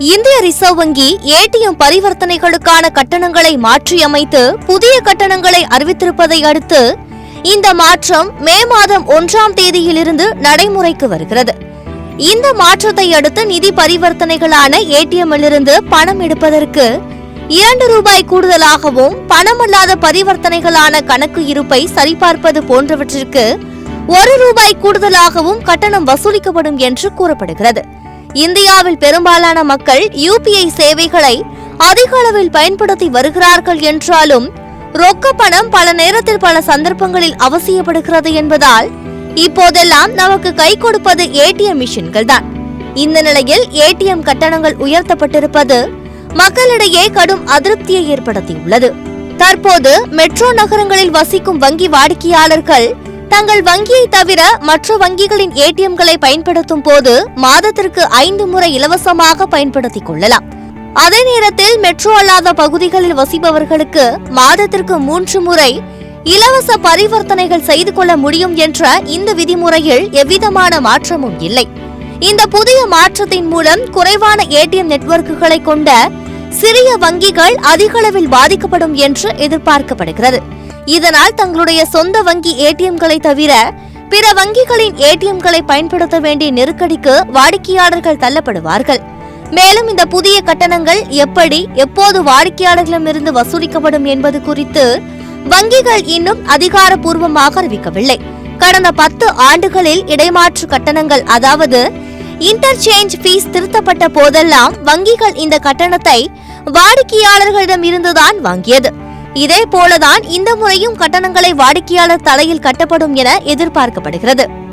இந்திய ரிசர்வ் வங்கி ஏடிஎம் பரிவர்த்தனைகளுக்கான கட்டணங்களை மாற்றியமைத்து புதிய கட்டணங்களை அறிவித்திருப்பதை அடுத்து இந்த மாற்றம் மே மாதம் 1ஆம் தேதியிலிருந்து நடைமுறைக்கு வருகிறது. இந்த மாற்றத்தை அடுத்து நிதி பரிவர்த்தனைகளான ஏடிஎம்மிலிருந்து பணம் எடுப்பதற்கு ₹2 கூடுதலாகவும் பணமல்லாத பரிவர்த்தனைகளான கணக்கு இருப்பை சரிபார்ப்பது போன்றவற்றிற்கு ₹1 கூடுதலாகவும் கட்டணம் வசூலிக்கப்படும் என்று கூறப்படுகிறது. இந்தியாவில் பெரும்பாலான மக்கள் யுபிஐ சேவைகளை அதிக அளவில் பயன்படுத்தி வருகிறார்கள் என்றாலும் ரொக்க பணம் பல நேரத்தில் பல சந்தர்ப்பங்களில் அவசியப்படுகிறது என்பதால் இப்போதெல்லாம் நமக்கு கை கொடுப்பது ஏடிஎம் மிஷின்கள் தான். இந்த நிலையில் ஏடிஎம் கட்டணங்கள் உயர்த்தப்பட்டிருப்பது மக்களிடையே கடும் அதிருப்தியை ஏற்படுத்தியுள்ளது. தற்போது மெட்ரோ நகரங்களில் வசிக்கும் வங்கி வாடிக்கையாளர்கள் தங்கள் வங்கியை தவிர மற்ற வங்கிகளின் ஏடிஎம்களை பயன்படுத்தும் போது மாதத்திற்கு 5 முறை இலவசமாக பயன்படுத்திக் கொள்ளலாம். அதே நேரத்தில் மெட்ரோ அல்லாத பகுதிகளில் வசிப்பவர்களுக்கு மாதத்திற்கு 3 முறை இலவச பரிவர்த்தனைகள் செய்து கொள்ள முடியும் என்ற இந்த விதிமுறையில் எவ்விதமான மாற்றமும் இல்லை. இந்த புதிய மாற்றத்தின் மூலம் குறைவான ஏடிஎம் நெட்வொர்க்குகளை கொண்ட சிறிய வங்கிகள் அதிக அளவில் பாதிக்கப்படும் என்று எதிர்பார்க்கப்படுகிறது. இதனால் தங்களுடைய சொந்த வங்கி ஏடிஎம்களை தவிர பிற வங்கிகளின் ஏடிஎம்களை பயன்படுத்த வேண்டிய நெருக்கடிக்கு வாடிக்கையாளர்கள் தள்ளப்படுவார்கள். மேலும் இந்த புதிய கட்டணங்கள் எப்படி எப்போது வாடிக்கையாளர்களிடமிருந்து வசூலிக்கப்படும் என்பது குறித்து வங்கிகள் இன்னும் அதிகாரப்பூர்வமாக அறிவிக்கவில்லை. கடந்த 10 ஆண்டுகளில் இடைமாற்று கட்டணங்கள் அதாவது இன்டர்சேஞ்ச் ஃபீஸ் திருத்தப்பட்ட போதெல்லாம் வங்கிகள் இந்த கட்டணத்தை வாடிக்கையாளர்களிடம் இருந்துதான் வாங்கியது. இதே போலதான் இந்த முறையும் கட்டணங்களை வாடிக்கையாளர் தலையில் கட்டப்படும் என எதிர்பார்க்கப்படுகிறது.